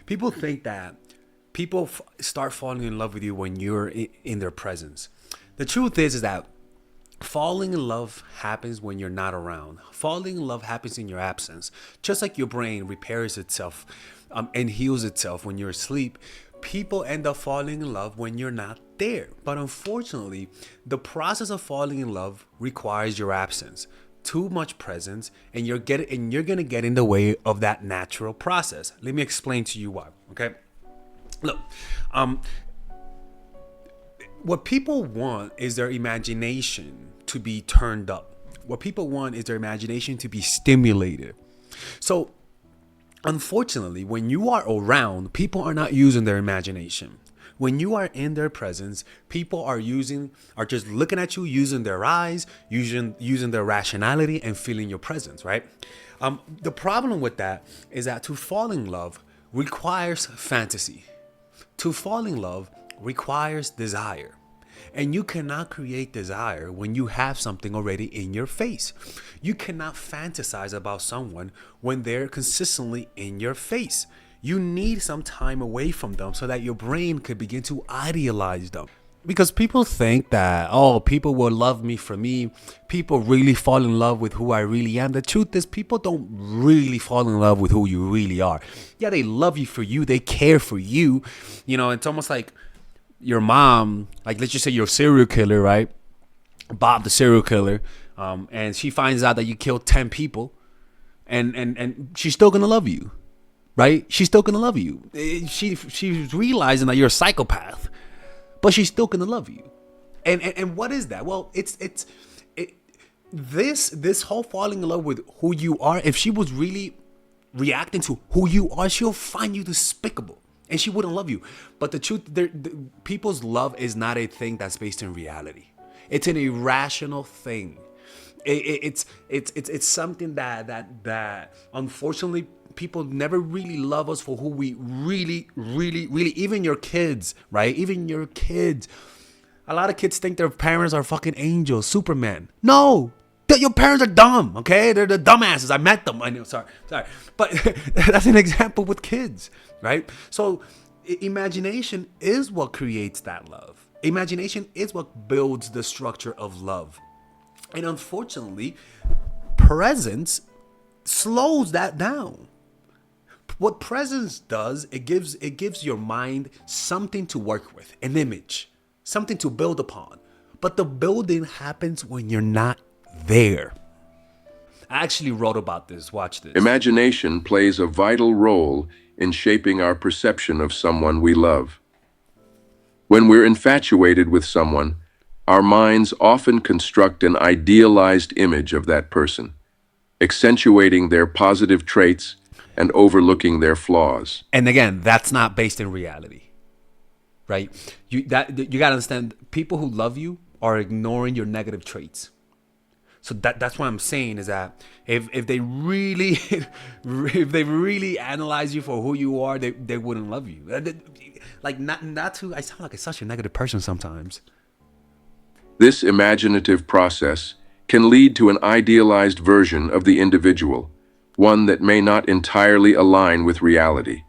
People think that people start falling in love with you when you're in their presence. The truth is that falling in love happens when you're not around. Falling in love happens in your absence. Just like your brain repairs itself and heals itself when you're asleep, people end up falling in love when you're not there. But unfortunately, the process of falling in love requires your absence. Too much presence, and you're gonna get in the way of that natural process. Let me explain to you why. Okay, look, what people want is their imagination to be turned up. What people want is their imagination to be stimulated. So, unfortunately, when you are around, people are not using their imagination. When you are in their presence, people are just looking at you, using their eyes, using their rationality, and feeling your presence, right? The problem with that is that to fall in love requires fantasy. To fall in love requires desire. And you cannot create desire when you have something already in your face. You cannot fantasize about someone when they're consistently in your face. You need some time away from them so that your brain could begin to idealize them. Because people think that, oh, people will love me for me. People really fall in love with who I really am. The truth is, people don't really fall in love with who you really are. Yeah, they love you for you. They care for you. You know, it's almost like your mom, like let's just say you're a serial killer, right? Bob the serial killer. And she finds out that you killed 10 people. And she's still going to love you. Right? She's still gonna love you. She's realizing that you're a psychopath, but she's still gonna love you. And what is that? Well, this whole falling in love with who you are. If she was really reacting to who you are, she'll find you despicable, and she wouldn't love you. But the truth, people's love is not a thing that's based in reality. It's an irrational thing. It's something that unfortunately people never really love us for who we really, even your kids, right? Even your kids. A lot of kids think their parents are fucking angels, Superman. No, your parents are dumb, okay? They're the dumbasses. I met them. I know, sorry. But that's an example with kids, right? So imagination is what creates that love. Imagination is what builds the structure of love. And unfortunately, presence slows that down. What presence does, it gives your mind something to work with, an image, something to build upon. But the building happens when you're not there. I actually wrote about this. Watch this. Imagination plays a vital role in shaping our perception of someone we love. When we're infatuated with someone, our minds often construct an idealized image of that person, accentuating their positive traits and overlooking their flaws. And again, that's not based in reality, right? You got to understand, people who love you are ignoring your negative traits. So that's what I'm saying is that if they really if they really analyze you for who you are, they wouldn't love you. Like not to, I sound like such a negative person sometimes. This imaginative process can lead to an idealized version of the individual, one that may not entirely align with reality.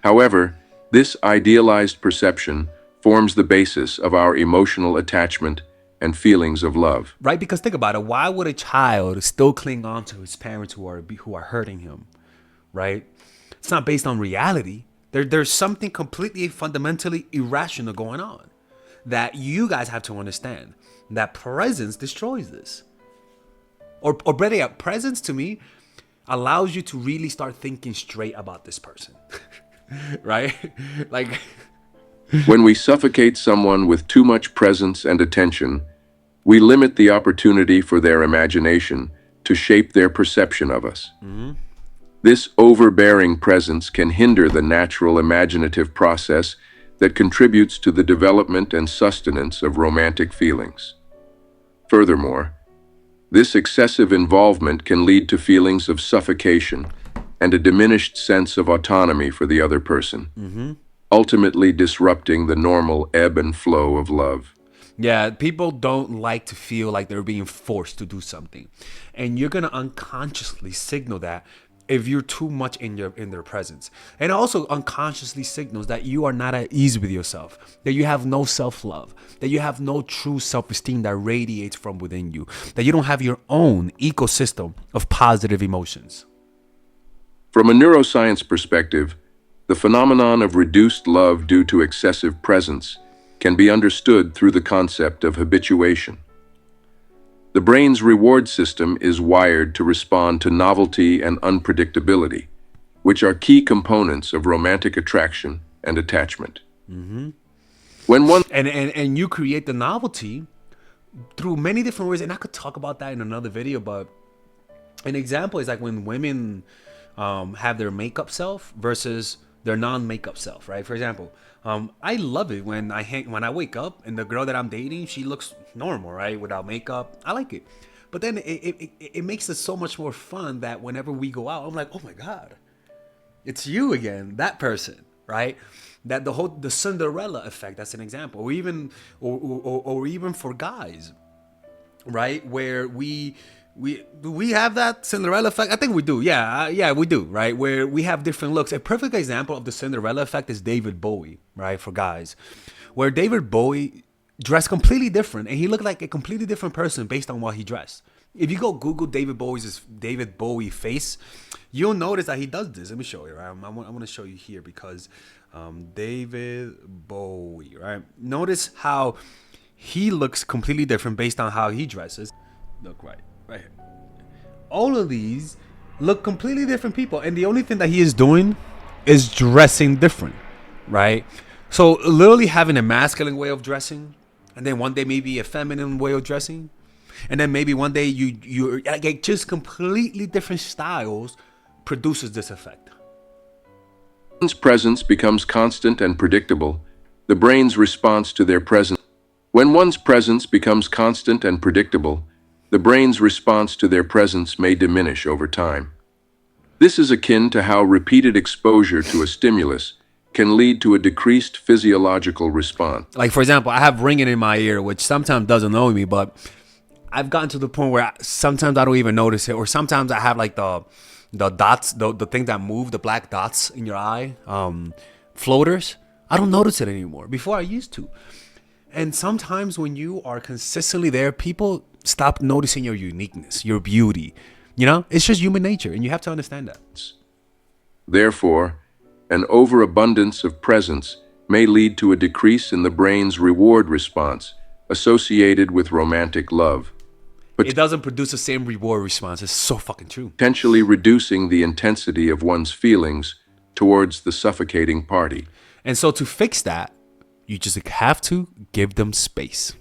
However, this idealized perception forms the basis of our emotional attachment and feelings of love. Right? Because think about it. Why would a child still cling on to his parents who are hurting him? Right? It's not based on reality. There's something completely fundamentally irrational going on that you guys have to understand. That presence destroys this. Or better yet, presence to me allows you to really start thinking straight about this person. Right? Like when we suffocate someone with too much presence and attention, we limit the opportunity for their imagination to shape their perception of us. This overbearing presence can hinder the natural imaginative process that contributes to the development and sustenance of romantic feelings. Furthermore, this excessive involvement can lead to feelings of suffocation and a diminished sense of autonomy for the other person, ultimately disrupting the normal ebb and flow of love. Yeah, people don't like to feel like they're being forced to do something. And you're going to unconsciously signal that if you're too much in their presence. And also unconsciously signals that you are not at ease with yourself, that you have no self-love, that you have no true self-esteem that radiates from within you, that you don't have your own ecosystem of positive emotions. From a neuroscience perspective, the phenomenon of reduced love due to excessive presence can be understood through the concept of habituation. The brain's reward system is wired to respond to novelty and unpredictability, which are key components of romantic attraction and attachment. When one And you create the novelty through many different ways, and I could talk about that in another video, but an example is like when women have their makeup self versus their non-makeup self, right? For example, I love it when I wake up and the girl that I'm dating, she looks normal, right, without makeup. I like it, but then it makes it so much more fun that whenever we go out, I'm like, oh my god, it's you again, that person, right? That the Cinderella effect. That's an example, or even for guys, right, where we have that Cinderella effect. I think we do. Yeah, we do, right? Where we have different looks. A perfect example of the Cinderella effect is David Bowie, right? For guys, where David Bowie dressed completely different, and he looked like a completely different person based on what he dressed. If you go Google David Bowie face, you'll notice that he does this. Let me show you. Right? I want to show you here because David Bowie, right? Notice how he looks completely different based on how he dresses. Look right here. All of these look completely different people, and the only thing that he is doing is dressing different, right? So literally having a masculine way of dressing, and then one day maybe a feminine way of dressing, and then maybe one day you're like just completely different styles produces this effect. one's presence becomes constant and predictable, the brain's response to their presence. When one's presence becomes constant and predictable, the brain's response to their presence may diminish over time. This is akin to how repeated exposure to a stimulus can lead to a decreased physiological response. Like, for example, I have ringing in my ear, which sometimes doesn't annoy me, but I've gotten to the point where sometimes I don't even notice it, or sometimes I have like the dots, the thing that move, the black dots in your eye, floaters. I don't notice it anymore. Before I used to. And sometimes when you are consistently there, people stop noticing your uniqueness, your beauty. You know, it's just human nature, and you have to understand that. Therefore, an overabundance of presence may lead to a decrease in the brain's reward response associated with romantic love, It doesn't produce the same reward response. It's so fucking true. potentially reducing the intensity of one's feelings towards the suffocating party. And so to fix that, you just have to give them space.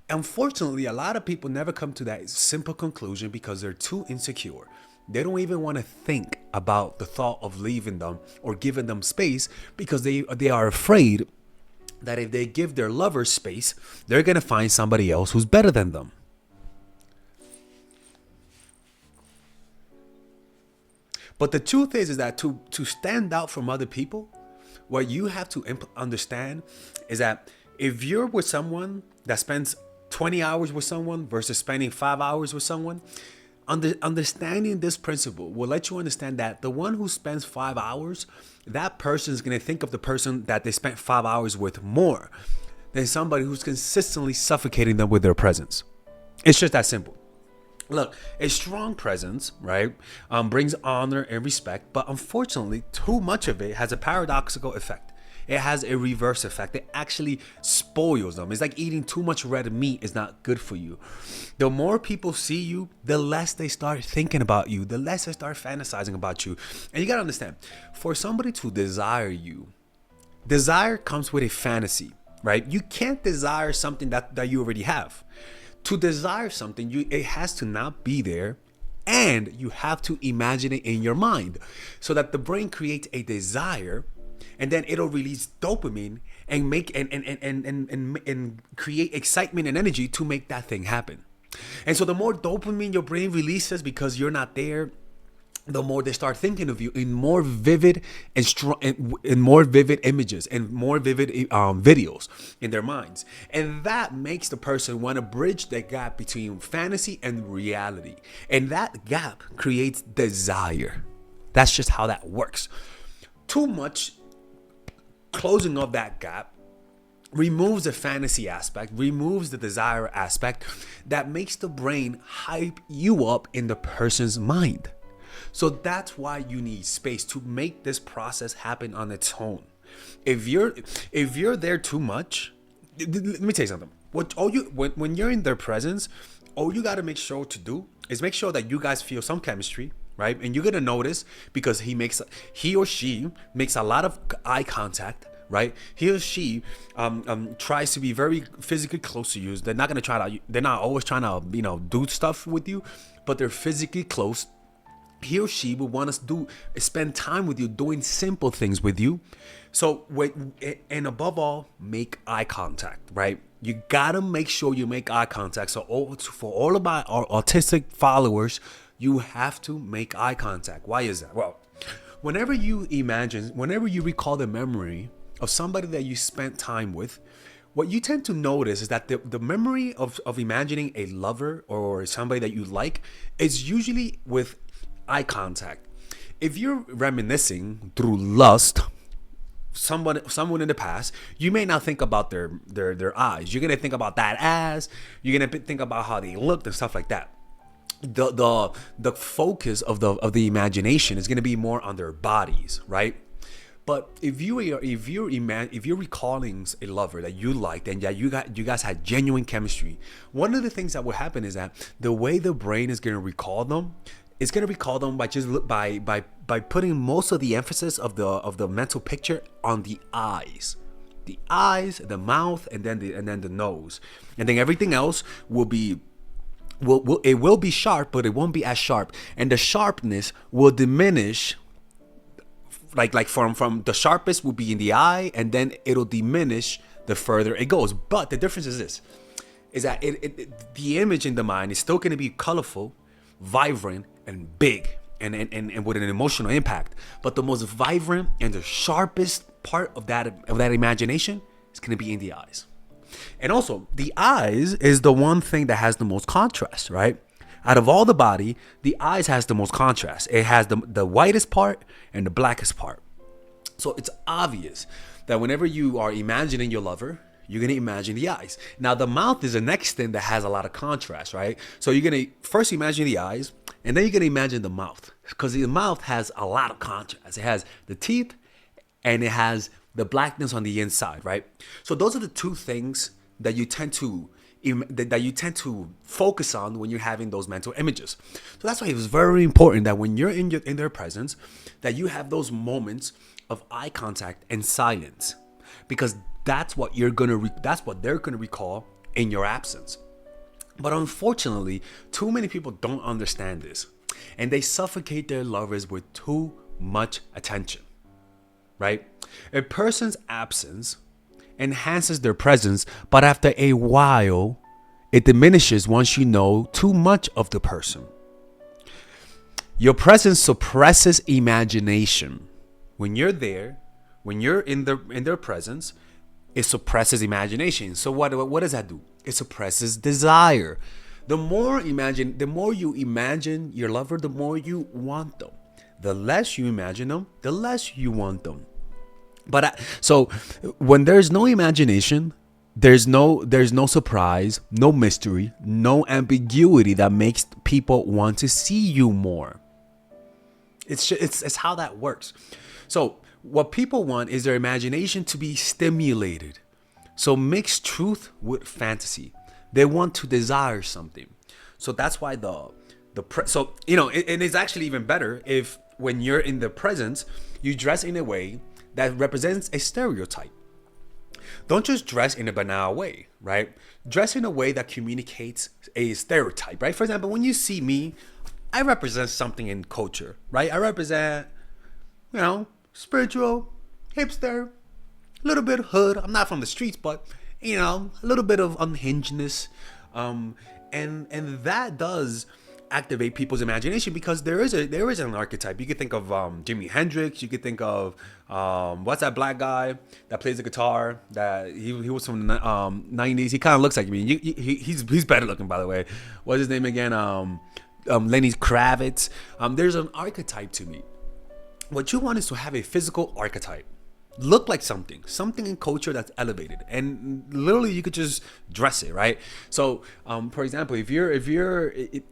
Unfortunately, a lot of people never come to that simple conclusion because they're too insecure. They don't even want to think about the thought of leaving them or giving them space because they are afraid that if they give their lovers space, they're going to find somebody else who's better than them. But the truth is that to stand out from other people, what you have to understand is that if you're with someone that spends 20 hours with someone versus spending 5 hours with someone, understanding this principle will let you understand that the one who spends 5 hours, that person is going to think of the person that they spent 5 hours with more than somebody who's consistently suffocating them with their presence. It's just that simple. Look, a strong presence, right, brings honor and respect, but unfortunately, too much of it has a paradoxical effect. It has a reverse effect. It actually spoils them. It's like eating too much red meat is not good for you. The more people see you, the less they start thinking about you, the less they start fantasizing about you. And you gotta understand, for somebody to desire you, desire comes with a fantasy, right? You can't desire something that you already have. To desire something, it has to not be there, and you have to imagine it in your mind so that the brain creates a desire, and then it'll release dopamine and make and create excitement and energy to make that thing happen. And so the more dopamine your brain releases because you're not there, the more they start thinking of you in more vivid and strong, in more vivid images and more vivid videos in their minds. And that makes the person want to bridge the gap between fantasy and reality. And that gap creates desire. That's just how that works. Too much closing of that gap removes the fantasy aspect, removes the desire aspect that makes the brain hype you up in the person's mind. So that's why you need space to make this process happen on its own. If you're there too much, let me tell you something. When you're in their presence, all you got to make sure to do is make sure that you guys feel some chemistry, right? And you're gonna notice because he or she makes a lot of eye contact, right? He or she tries to be very physically close to you. They're not always trying to do stuff with you, but they're physically close. He or she will want to spend time with you, doing simple things with you. So and above all, make eye contact, right? You gotta make sure you make eye contact. So for all of our autistic followers, you have to make eye contact. Why is that? Well, whenever you recall the memory of somebody that you spent time with, what you tend to notice is that the memory of imagining a lover or somebody that you like is usually with eye contact. If you're reminiscing through lust, someone in the past, you may not think about their eyes. You're gonna think about that ass. You're gonna think about how they looked and stuff like that. The focus of the imagination is gonna be more on their bodies, right? But if you're recalling a lover that you liked and that you guys had genuine chemistry, one of the things that will happen is that the way the brain is gonna recall them, it's gonna recall them by putting most of the emphasis of the mental picture on the eyes, the mouth, and then the nose, and then everything else will be sharp, but it won't be as sharp, and the sharpness will diminish. Like from the sharpest will be in the eye, and then it'll diminish the further it goes. But the difference is this: is that the image in the mind is still going to be colorful, vibrant, and big, and with an emotional impact. But the most vibrant and the sharpest part of that imagination is going to be in the eyes. And also, the eyes is the one thing that has the most contrast, right? Out of all the body, the eyes has the most contrast. It has the whitest part and the blackest part. So it's obvious that whenever you are imagining your lover, you're going to imagine the eyes. Now, the mouth is the next thing that has a lot of contrast, right? So you're going to first imagine the eyes, and then you're going to imagine the mouth, because the mouth has a lot of contrast. It has the teeth, and it has the blackness on the inside, right? So those are the two things that you tend to focus on when you're having those mental images. So that's why it was very important that when you're in their presence, that you have those moments of eye contact and silence, because that's what they're gonna recall in your absence. But unfortunately, too many people don't understand this, and they suffocate their lovers with too much attention, right? A person's absence enhances their presence, but after a while, it diminishes once you know too much of the person. Your presence suppresses imagination. When you're there, when you're in their presence, it suppresses imagination. So what does that do? It suppresses desire. The more you imagine your lover, the more you want them. The less you imagine them, the less you want them. But so when there's no imagination, there's no surprise, no mystery, no ambiguity that makes people want to see you more. It's how that works. So what people want is their imagination to be stimulated. So mix truth with fantasy. They want to desire something. So that's why and it's actually even better if when you're in the presence, you dress in a way that represents a stereotype. Don't just dress in a banal way, right? Dress in a way that communicates a stereotype, right? For example, when you see me, I represent something in culture, right? I represent, spiritual, hipster, a little bit of hood. I'm not from the streets, but, a little bit of unhingedness. And that does activate people's imagination, because there is an archetype. You could think of Jimi Hendrix. You could think of what's that black guy that plays the guitar? That he was from the 90s. He kind of looks like me. He's better looking, by the way. What's his name again? Lenny Kravitz. There's an archetype to me. What you want is to have a physical archetype. Look like something in culture that's elevated, and literally you could just dress it, right? So for example,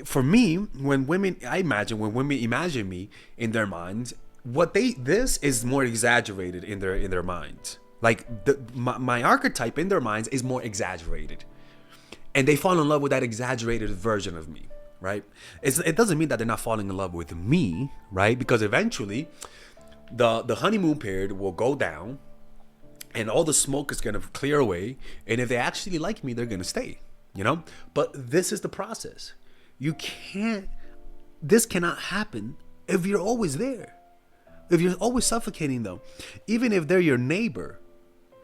for me, when women imagine me in their minds, this is more exaggerated in their minds. Like my archetype in their minds is more exaggerated, and they fall in love with that exaggerated version of me, right? It doesn't mean that they're not falling in love with me, right? Because eventually the honeymoon period will go down, and all the smoke is going to clear away, and if they actually like me, they're going to stay, but this is the process. This cannot happen if you're always there, if you're always suffocating them. Even if they're your neighbor,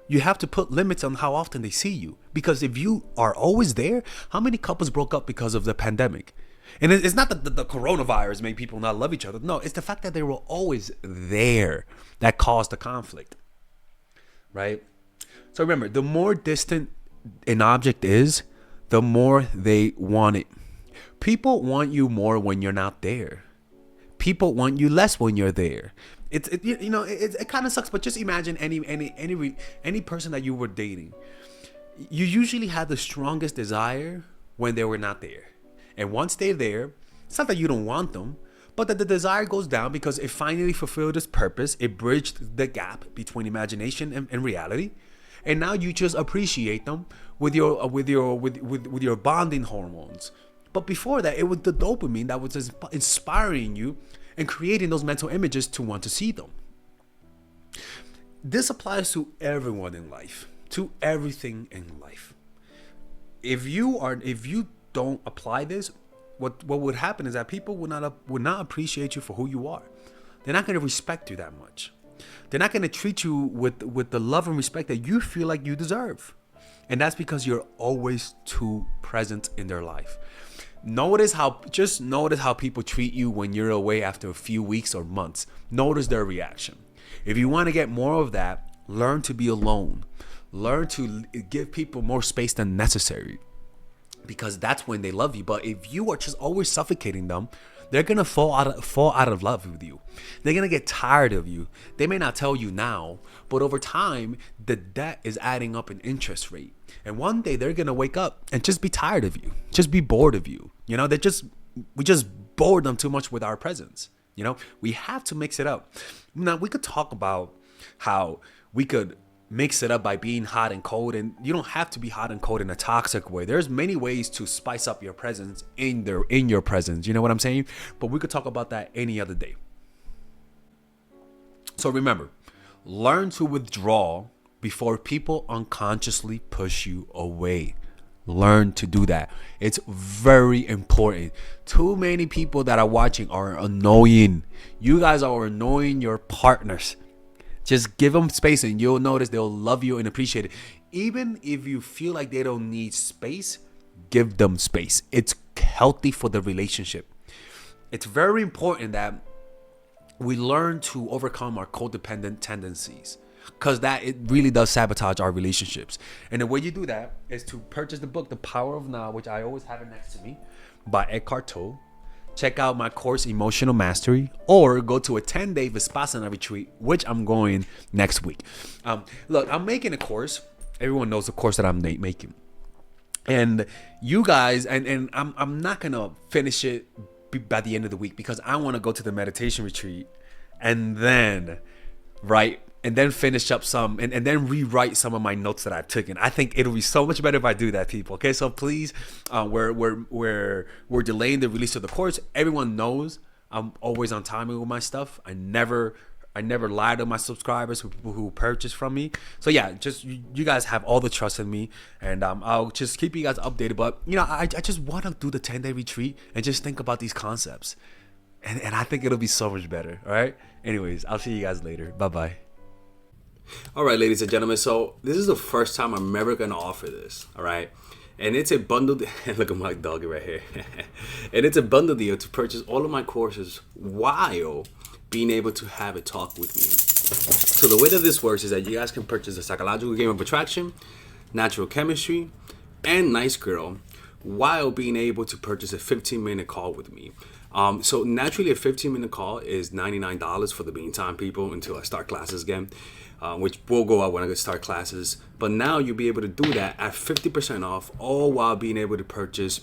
you have to put limits on how often they see you, because if you are always there, how many couples broke up because of the pandemic? And it's not that the coronavirus made people not love each other. No, it's the fact that they were always there that caused the conflict, right? So remember, the more distant an object is, the more they want it. People want you more when you're not there. People want you less when you're there. It kind of sucks, but just imagine any person that you were dating. You usually had the strongest desire when they were not there. And once they're there, it's not that you don't want them, but that the desire goes down because it finally fulfilled its purpose. It bridged the gap between imagination and reality. And now you just appreciate them with your bonding hormones. But before that, it was the dopamine that was inspiring you and creating those mental images to want to see them. This applies to everyone in life, to everything in life. If you don't apply this, what would happen is that people would not appreciate you for who you are. They're not going to respect you that much. They're not going to treat you with the love and respect that you feel like you deserve. And that's because you're always too present in their life. Notice how people treat you when you're away after a few weeks or months. Notice their reaction. If you want to get more of that, learn to be alone. Learn to give people more space than necessary, because that's when they love you. But if you are just always suffocating them, they're gonna fall out of love with you. They're gonna get tired of you. They may not tell you now, but over time, the debt is adding up in interest rate. And one day they're gonna wake up and just be tired of you, just be bored of you. We just bored them too much with our presence. We have to mix it up. Now we could talk about how we could mix it up by being hot and cold, and you don't have to be hot and cold in a toxic way. There's many ways to spice up your presence in your presence. You know what I'm saying? But we could talk about that any other day. So remember, learn to withdraw before people unconsciously push you away. Learn to do that. It's very important. Too many people that are watching are annoying. You guys are annoying your partners. Just give them space and you'll notice they'll love you and appreciate it. Even if you feel like they don't need space, give them space. It's healthy for the relationship. It's very important that we learn to overcome our codependent tendencies, because it really does sabotage our relationships. And the way you do that is to purchase the book, The Power of Now, which I always have it next to me, by Eckhart Tolle. Check out my course, Emotional Mastery, or go to a 10-day Vipassana retreat, which I'm going next week. Look, I'm making a course. Everyone knows the course that I'm making. And you guys, and I'm not going to finish it by the end of the week, because I want to go to the meditation retreat and then finish up some and then rewrite some of my notes that I've taken. I think it'll be so much better if I do that, people. Okay, so please, we're delaying the release of the course. Everyone knows I'm always on time with my stuff. I never lie to my subscribers who purchase from me. So yeah, just you guys have all the trust in me, and I'll just keep you guys updated. But I just want to do the 10-day retreat and just think about these concepts, and I think it'll be so much better. All right. Anyways, I'll see you guys later. Bye bye. All right, ladies and gentlemen. So this is the first time I'm ever going to offer this. All right. And it's a bundle. Look at my doggy right here. And it's a bundle deal to purchase all of my courses while being able to have a talk with me. So the way that this works is that you guys can purchase a psychological game of attraction, natural chemistry, and nice girl while being able to purchase a 15-minute call with me. So naturally, a 15-minute call is $99 for the meantime, people, until I start classes again, which will go up when I start classes. But now you'll be able to do that at 50% off, all while being able to purchase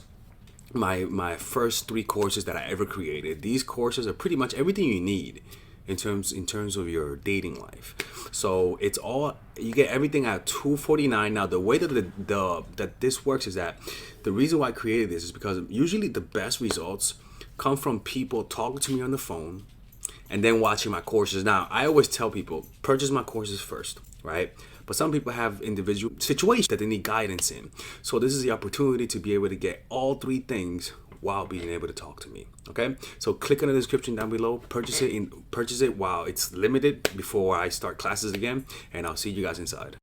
my first 3 courses that I ever created. These courses are pretty much everything you need in terms of your dating life. So it's all, you get everything at $249. Now the way that that this works is that the reason why I created this is because usually the best results come from people talking to me on the phone and then watching my courses. Now I always tell people, purchase my courses first, right? But some people have individual situations that they need guidance in. So this is the opportunity to be able to get all 3 things while being able to talk to me. Okay, so click on the description down below, purchase it while it's limited before I start classes again, and I'll see you guys inside.